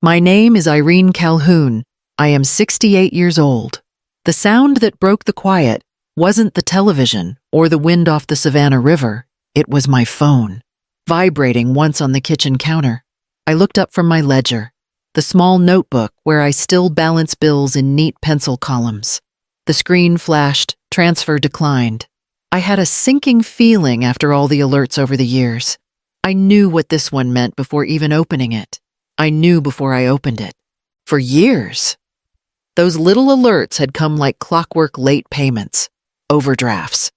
My name is Irene Calhoun. I am 68 years old. The sound that broke the quiet wasn't the television or the wind off the Savannah River. It was my phone, vibrating once on the kitchen counter. I looked up from my ledger, the small notebook where I still balance bills in neat pencil columns. The screen flashed, transfer declined. I had a sinking feeling after all the alerts over the years. I knew what this one meant before even opening it. I knew before I opened it. For years. Those little alerts had come like clockwork late payments, overdrafts,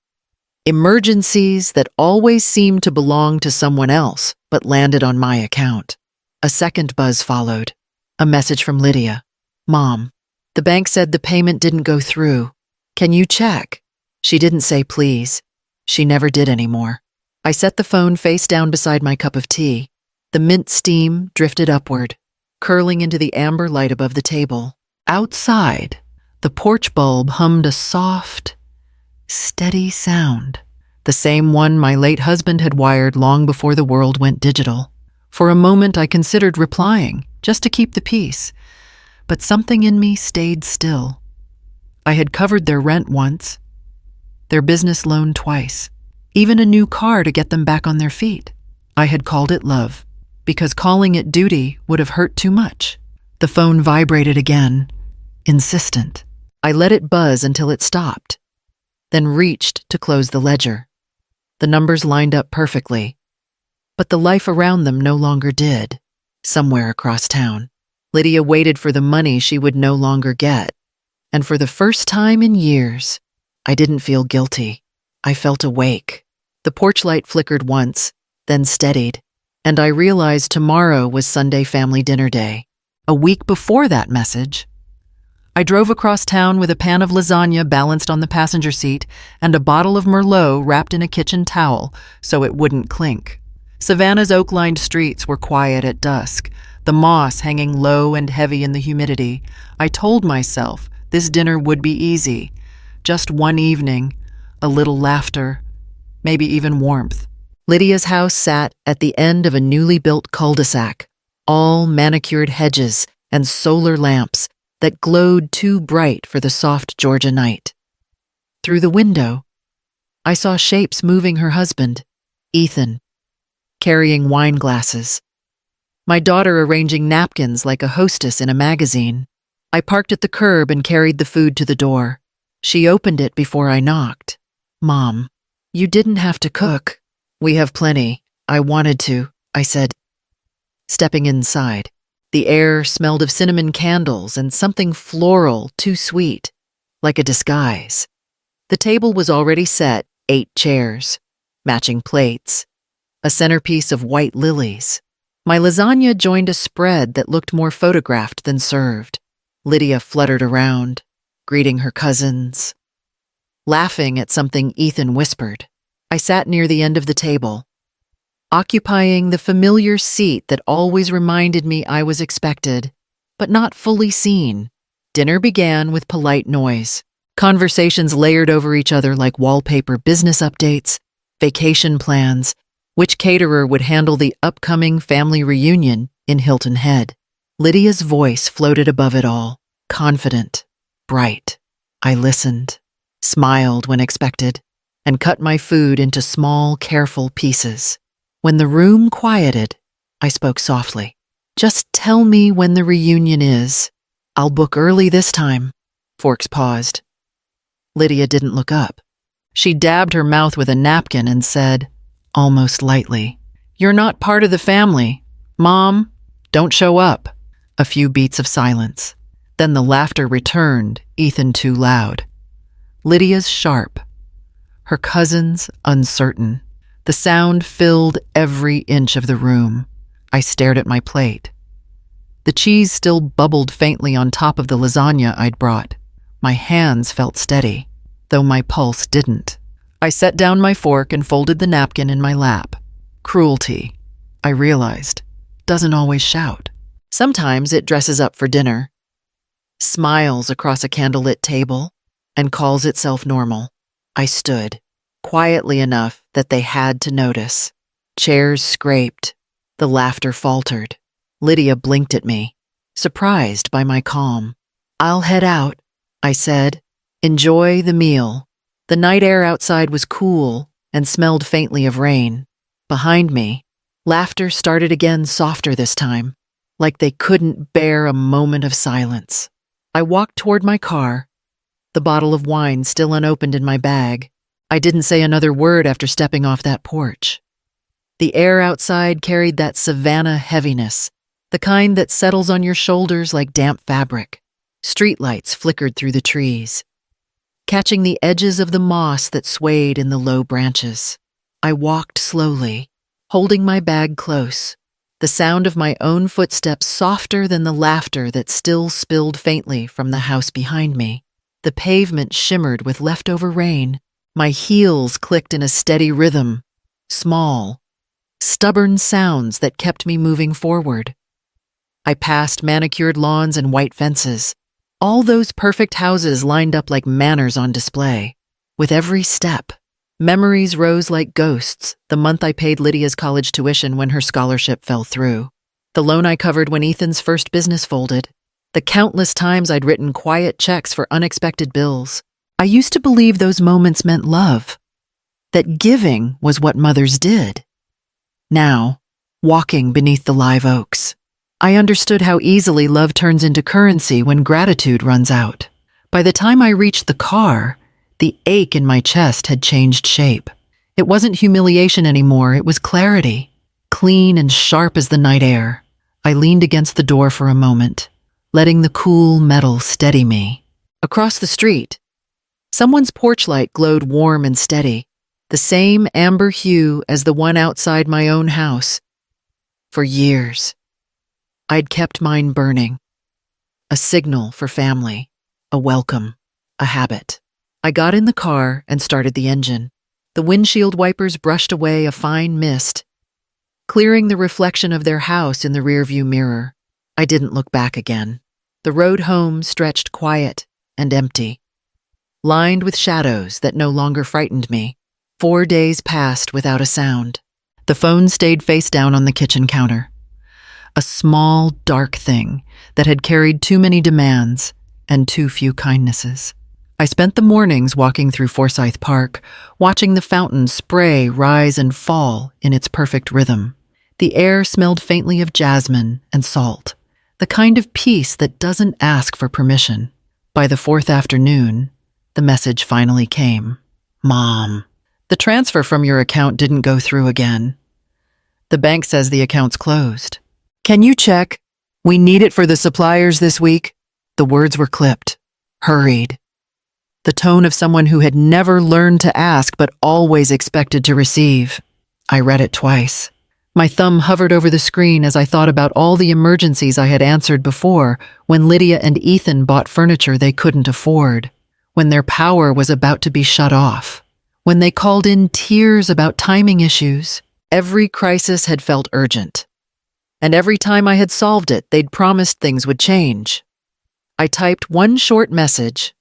emergencies that always seemed to belong to someone else but landed on my account. A second buzz followed. A message from Lydia. Mom, the bank said the payment didn't go through. Can you check? She didn't say please. She never did anymore. I set the phone face down beside my cup of tea. The mint steam drifted upward, curling into the amber light above the table. Outside, the porch bulb hummed a soft, steady sound, the same one my late husband had wired long before the world went digital. For a moment I considered replying, just to keep the peace, but something in me stayed still. I had covered their rent once, their business loan twice, even a new car to get them back on their feet. I had called it love, because calling it duty would have hurt too much. The phone vibrated again, insistent. I let it buzz until it stopped, then reached to close the ledger. The numbers lined up perfectly, but the life around them no longer did. Somewhere across town, Lydia waited for the money she would no longer get, and for the first time in years, I didn't feel guilty. I felt awake. The porch light flickered once, then steadied, and I realized tomorrow was Sunday family dinner day. A week before that message, I drove across town with a pan of lasagna balanced on the passenger seat and a bottle of Merlot wrapped in a kitchen towel so it wouldn't clink. Savannah's oak-lined streets were quiet at dusk, the moss hanging low and heavy in the humidity. I told myself this dinner would be easy. Just one evening, a little laughter, maybe even warmth. Lydia's house sat at the end of a newly built cul-de-sac, all manicured hedges and solar lamps that glowed too bright for the soft Georgia night. Through the window, I saw shapes moving her husband, Ethan, carrying wine glasses. My daughter arranging napkins like a hostess in a magazine. I parked at the curb and carried the food to the door. She opened it before I knocked. Mom, you didn't have to cook. We have plenty. I wanted to, I said. Stepping inside, the air smelled of cinnamon candles and something floral too sweet, like a disguise. The table was already set, 8 chairs, matching plates, a centerpiece of white lilies. My lasagna joined a spread that looked more photographed than served. Lydia fluttered around, greeting her cousins, laughing at something Ethan whispered. I sat near the end of the table, occupying the familiar seat that always reminded me I was expected, but not fully seen. Dinner began with polite noise. Conversations layered over each other like wallpaper, business updates, vacation plans, which caterer would handle the upcoming family reunion in Hilton Head. Lydia's voice floated above it all, confident, bright. I listened, smiled when expected, and cut my food into small, careful pieces. When the room quieted, I spoke softly. Just tell me when the reunion is. I'll book early this time. Forks paused. Lydia didn't look up. She dabbed her mouth with a napkin and said, almost lightly, "You're not part of the family. Mom, don't show up." A few beats of silence. Then the laughter returned, Ethan too loud. Lydia's sharp. Her cousin's uncertain. The sound filled every inch of the room. I stared at my plate. The cheese still bubbled faintly on top of the lasagna I'd brought. My hands felt steady, though my pulse didn't. I set down my fork and folded the napkin in my lap. Cruelty, I realized, doesn't always shout. Sometimes it dresses up for dinner, smiles across a candlelit table, and calls itself normal. I stood, quietly enough that they had to notice. Chairs scraped. The laughter faltered. Lydia blinked at me. surprised by my calm. "I'll head out," I said. "Enjoy the meal." The night air outside was cool and smelled faintly of rain. Behind me, laughter started again, softer this time, like they couldn't bear a moment of silence. I walked toward my car, the bottle of wine still unopened in my bag. I didn't say another word after stepping off that porch. The air outside carried that Savannah heaviness, the kind that settles on your shoulders like damp fabric. Streetlights flickered through the trees, catching the edges of the moss that swayed in the low branches. I walked slowly, holding my bag close, the sound of my own footsteps softer than the laughter that still spilled faintly from the house behind me. The pavement shimmered with leftover rain. My heels clicked in a steady rhythm, small, stubborn sounds that kept me moving forward. I passed manicured lawns and white fences, all those perfect houses lined up like manners on display. With every step, memories rose like ghosts. The month I paid Lydia's college tuition when her scholarship fell through, the loan I covered when Ethan's first business folded, the countless times I'd written quiet checks for unexpected bills. I used to believe those moments meant love, that giving was what mothers did. Now, walking beneath the live oaks, I understood how easily love turns into currency when gratitude runs out. By the time I reached the car, the ache in my chest had changed shape. It wasn't humiliation anymore, it was clarity, clean and sharp as the night air. I leaned against the door for a moment, letting the cool metal steady me. Across the street, someone's porch light glowed warm and steady, the same amber hue as the one outside my own house. For years, I'd kept mine burning, a signal for family, a welcome, a habit. I got in the car and started the engine. The windshield wipers brushed away a fine mist, clearing the reflection of their house in the rearview mirror. I didn't look back again. The road home stretched quiet and empty, lined with shadows that no longer frightened me. 4 days passed without a sound. The phone stayed face down on the kitchen counter, a small, dark thing that had carried too many demands and too few kindnesses. I spent the mornings walking through Forsyth Park, watching the fountain spray rise and fall in its perfect rhythm. The air smelled faintly of jasmine and salt, the kind of peace that doesn't ask for permission. By the 4th afternoon, the message finally came. "Mom, the transfer from your account didn't go through again. The bank says the account's closed. Can you check? We need it for the suppliers this week." The words were clipped, hurried, the tone of someone who had never learned to ask but always expected to receive. I read it twice. My thumb hovered over the screen as I thought about all the emergencies I had answered before, when Lydia and Ethan bought furniture they couldn't afford, when their power was about to be shut off, when they called in tears about timing issues. Every crisis had felt urgent, and every time I had solved it, they'd promised things would change. I typed one short message: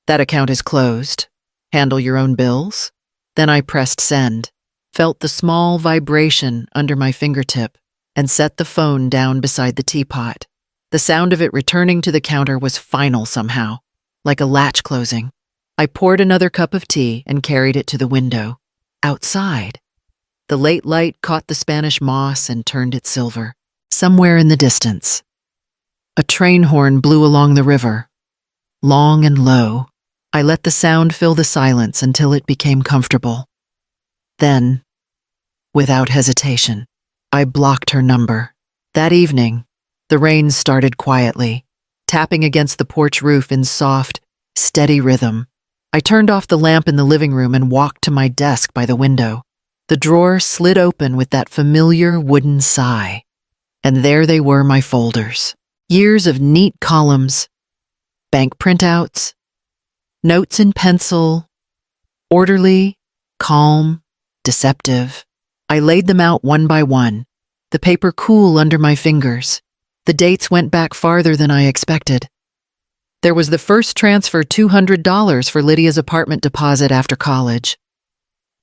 "That account is closed. Handle your own bills." Then I pressed send, felt the small vibration under my fingertip, and set the phone down beside the teapot. The sound of it returning to the counter was final somehow, like a latch closing. I poured another cup of tea and carried it to the window. Outside, the late light caught the Spanish moss and turned it silver. Somewhere in the distance, a train horn blew along the river, long and low. I let the sound fill the silence until it became comfortable. Then, without hesitation, I blocked her number. That evening, the rain started quietly, tapping against the porch roof in soft, steady rhythm. I turned off the lamp in the living room and walked to my desk by the window. The drawer slid open with that familiar wooden sigh, and there they were, my folders. Years of neat columns, bank printouts, notes in pencil, orderly, calm, deceptive. I laid them out one by one, the paper cool under my fingers. The dates went back farther than I expected. There was the first transfer, $200 for Lydia's apartment deposit after college,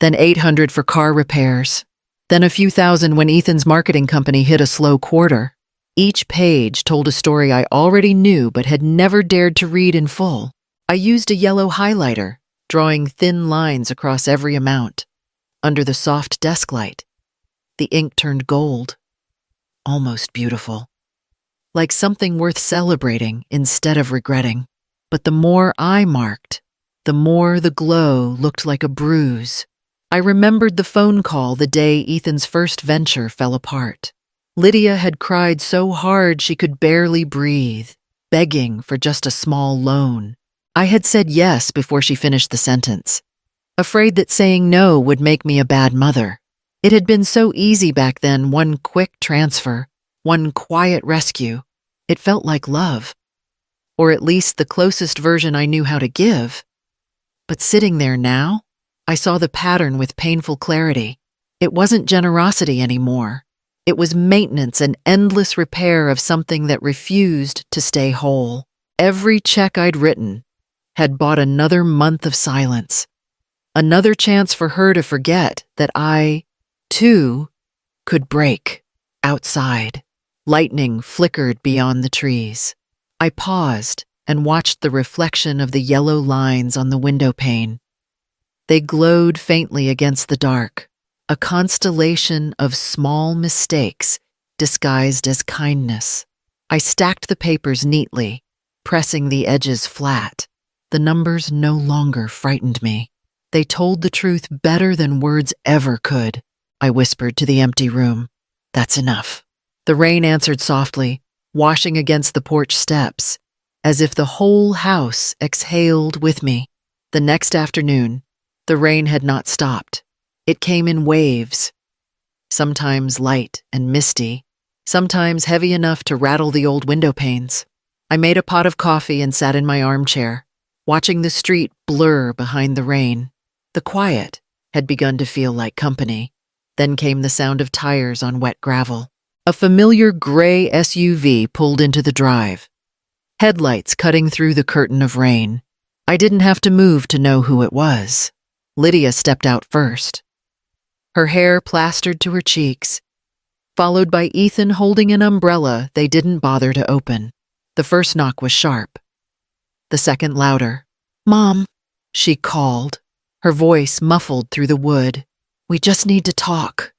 then $800 for car repairs, then a few thousand when Ethan's marketing company hit a slow quarter. Each page told a story I already knew but had never dared to read in full. I used a yellow highlighter, drawing thin lines across every amount. Under the soft desk light, the ink turned gold, almost beautiful, like something worth celebrating instead of regretting. But the more I marked, the more the glow looked like a bruise. I remembered the phone call the day Ethan's first venture fell apart. Lydia had cried so hard she could barely breathe, begging for just a small loan. I had said yes before she finished the sentence, afraid that saying no would make me a bad mother. It had been so easy back then, one quick transfer, one quiet rescue. It felt like love, or at least the closest version I knew how to give. But sitting there now, I saw the pattern with painful clarity. It wasn't generosity anymore. It was maintenance and endless repair of something that refused to stay whole. Every check I'd written had bought another month of silence, another chance for her to forget that I, too, could break. Outside, lightning flickered beyond the trees. I paused and watched the reflection of the yellow lines on the window pane. They glowed faintly against the dark, a constellation of small mistakes disguised as kindness. I stacked the papers neatly, pressing the edges flat. The numbers no longer frightened me. They told the truth better than words ever could. I whispered to the empty room. That's enough. The rain answered softly, washing against the porch steps, as if the whole house exhaled with me. The next afternoon, the rain had not stopped. It came in waves, sometimes light and misty, sometimes heavy enough to rattle the old window panes. I made a pot of coffee and sat in my armchair, watching the street blur behind the rain. The quiet had begun to feel like company. Then came the sound of tires on wet gravel. A familiar gray SUV pulled into the drive, headlights cutting through the curtain of rain. I didn't have to move to know who it was. Lydia stepped out first, her hair plastered to her cheeks, followed by Ethan holding an umbrella they didn't bother to open. The first knock was sharp, the second louder. "Mom," she called, her voice muffled through the wood. "We just need to talk."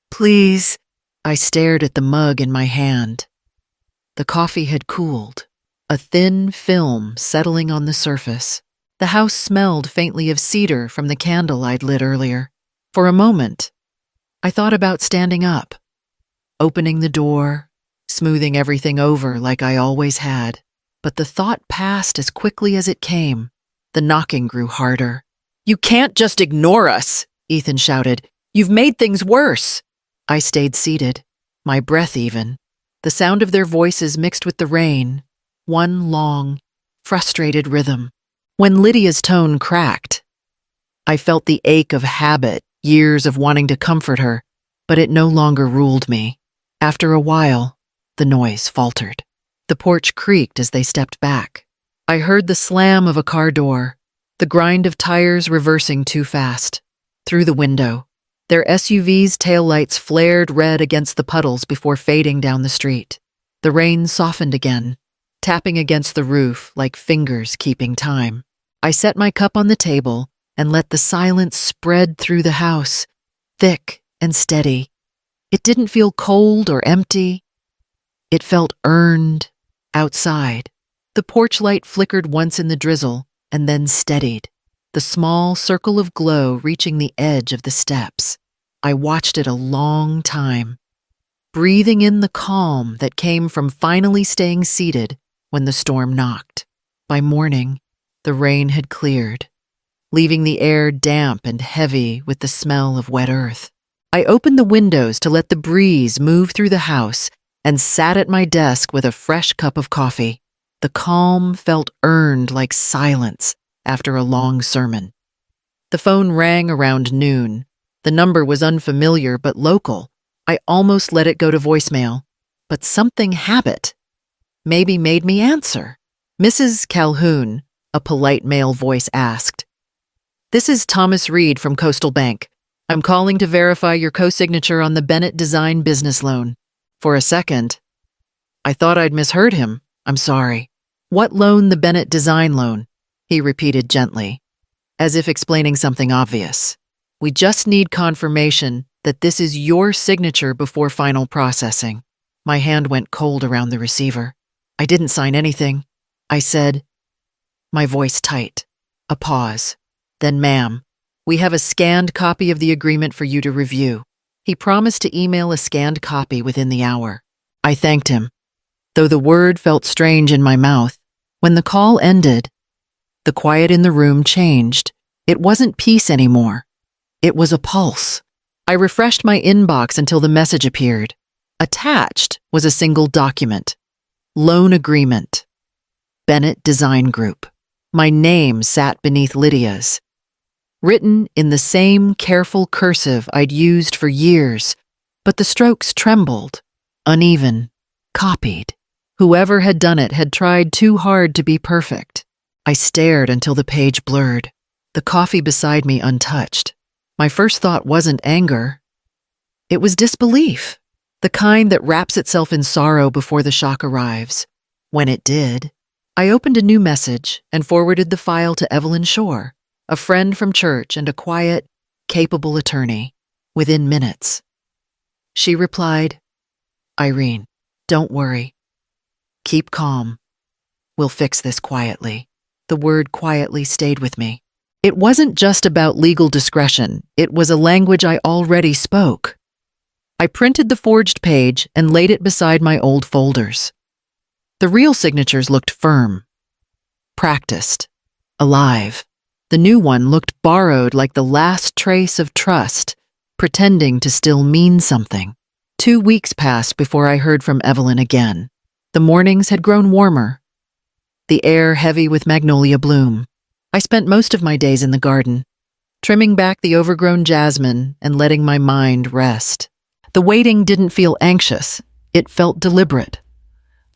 "Please." I stared at the mug in my hand. The coffee had cooled, a thin film settling on the surface. The house smelled faintly of cedar from the candle I'd lit earlier. For a moment, I thought about standing up, opening the door, smoothing everything over like I always had. But the thought passed as quickly as it came. The knocking grew harder. "You can't just ignore us," Ethan shouted. "You've made things worse." I stayed seated, my breath even. The sound of their voices mixed with the rain, one long, frustrated rhythm. When Lydia's tone cracked, I felt the ache of habit, years of wanting to comfort her, but it no longer ruled me. After a while, the noise faltered. The porch creaked as they stepped back. I heard the slam of a car door, the grind of tires reversing too fast. Through the window, their SUV's taillights flared red against the puddles before fading down the street. The rain softened again, tapping against the roof like fingers keeping time. I set my cup on the table and let the silence spread through the house, thick and steady. It didn't feel cold or empty. It felt earned. Outside, the porch light flickered once in the drizzle and then steadied, the small circle of glow reaching the edge of the steps. I watched it a long time, breathing in the calm that came from finally staying seated when the storm knocked. By morning, the rain had cleared, leaving the air damp and heavy with the smell of wet earth. I opened the windows to let the breeze move through the house and sat at my desk with a fresh cup of coffee. The calm felt earned like silence after a long sermon. The phone rang around noon. The number was unfamiliar but local. I almost let it go to voicemail, but something habit maybe made me answer. "Mrs. Calhoun," a polite male voice asked. "This is Thomas Reed from Coastal Bank. I'm calling to verify your co-signature on the Bennett Design business loan." For a second, I thought I'd misheard him. I'm sorry. What loan? The Bennett design loan, he repeated gently, as if explaining something obvious. We just need confirmation that this is your signature before final processing. My hand went cold around the receiver. I didn't sign anything, I said, my voice tight. A pause. Then, ma'am, we have a scanned copy of the agreement for you to review. He promised to email a scanned copy within the hour. I thanked him, though the word felt strange in my mouth. When the call ended, the quiet in the room changed. It wasn't peace anymore. It was a pulse. I refreshed my inbox until the message appeared. Attached was a single document. Loan agreement. Bennett Design Group. My name sat beneath Lydia's, written in the same careful cursive I'd used for years, but the strokes trembled, uneven, copied. Whoever had done it had tried too hard to be perfect. I stared until the page blurred, the coffee beside me untouched. My first thought wasn't anger. It was disbelief, the kind that wraps itself in sorrow before the shock arrives. When it did, I opened a new message and forwarded the file to Evelyn Shore, a friend from church and a quiet, capable attorney, within minutes. She replied, Irene, don't worry. Keep calm. We'll fix this quietly. The word quietly stayed with me. It wasn't just about legal discretion. It was a language I already spoke. I printed the forged page and laid it beside my old folders. The real signatures looked firm, practiced, alive. The new one looked borrowed, like the last trace of trust, pretending to still mean something. 2 weeks passed before I heard from Evelyn again. The mornings had grown warmer, the air heavy with magnolia bloom. I spent most of my days in the garden, trimming back the overgrown jasmine and letting my mind rest. The waiting didn't feel anxious. It felt deliberate,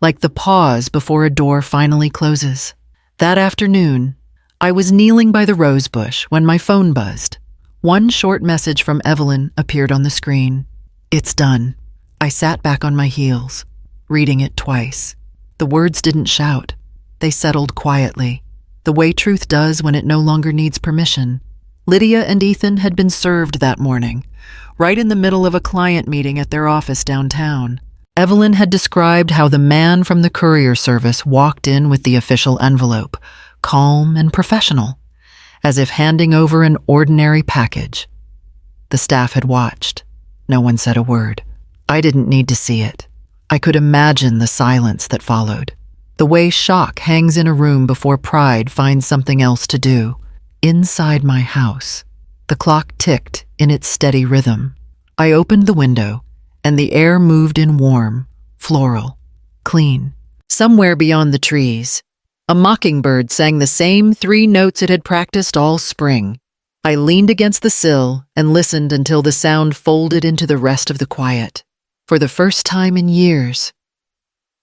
like the pause before a door finally closes. That afternoon, I was kneeling by the rose bush when my phone buzzed. One short message from Evelyn appeared on the screen. It's done. I sat back on my heels, reading it twice. The words didn't shout. They settled quietly, the way truth does when it no longer needs permission. Lydia and Ethan had been served that morning, right in the middle of a client meeting at their office downtown. Evelyn had described how the man from the courier service walked in with the official envelope, calm and professional, as if handing over an ordinary package. The staff had watched. No one said a word. I didn't need to see it. I could imagine the silence that followed, the way shock hangs in a room before pride finds something else to do. Inside my house, the clock ticked in its steady rhythm. I opened the window, and the air moved in warm, floral, clean. Somewhere beyond the trees, a mockingbird sang the same 3 notes it had practiced all spring. I leaned against the sill and listened until the sound folded into the rest of the quiet. For the first time in years,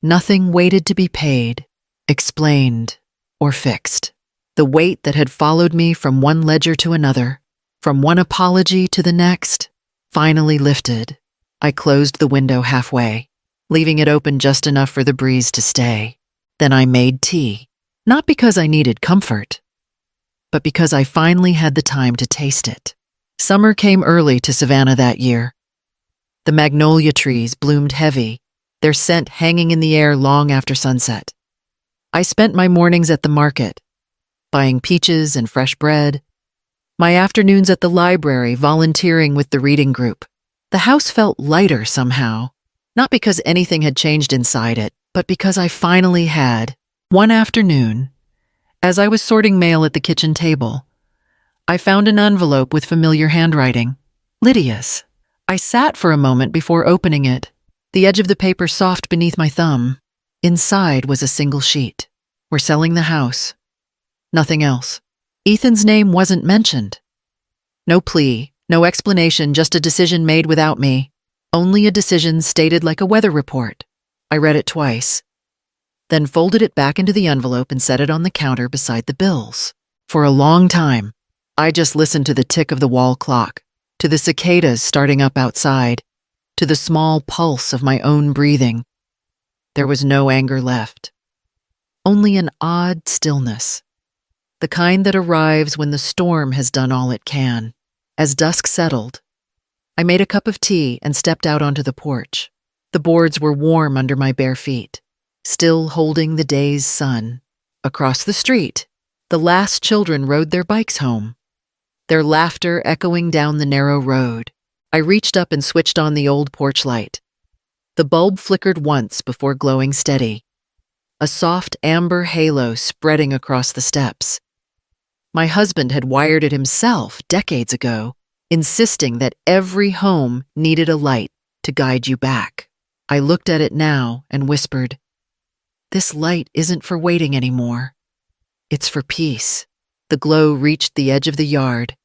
nothing waited to be paid, explained, or fixed. The weight that had followed me from one ledger to another, from one apology to the next, finally lifted. I closed the window halfway, leaving it open just enough for the breeze to stay. Then I made tea, not because I needed comfort, but because I finally had the time to taste it. Summer came early to Savannah that year. The magnolia trees bloomed heavy, their scent hanging in the air long after sunset. I spent my mornings at the market, buying peaches and fresh bread, my afternoons at the library volunteering with the reading group. The house felt lighter somehow, not because anything had changed inside it, but because I finally had. One afternoon, as I was sorting mail at the kitchen table, I found an envelope with familiar handwriting, Lydia's. I sat for a moment before opening it, the edge of the paper soft beneath my thumb. Inside was a single sheet. We're selling the house. Nothing else. Ethan's name wasn't mentioned. No plea, no explanation, just a decision made without me. Only a decision stated like a weather report. I read it twice, then folded it back into the envelope and set it on the counter beside the bills. For a long time, I just listened to the tick of the wall clock, to the cicadas starting up outside, to the small pulse of my own breathing. There was no anger left. Only an odd stillness. The kind that arrives when the storm has done all it can. As dusk settled, I made a cup of tea and stepped out onto the porch. The boards were warm under my bare feet, still holding the day's sun. Across the street, the last children rode their bikes home, their laughter echoing down the narrow road. I reached up and switched on the old porch light. The bulb flickered once before glowing steady, a soft amber halo spreading across the steps. My husband had wired it himself decades ago, insisting that every home needed a light to guide you back. I looked at it now and whispered, "This light isn't for waiting anymore. It's for peace." The glow reached the edge of the yard,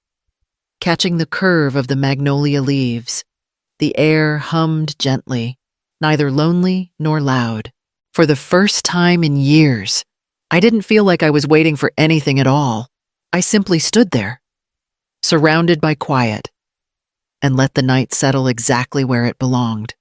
catching the curve of the magnolia leaves. The air hummed gently, neither lonely nor loud. For the first time in years, I didn't feel like I was waiting for anything at all. I simply stood there, surrounded by quiet, and let the night settle exactly where it belonged.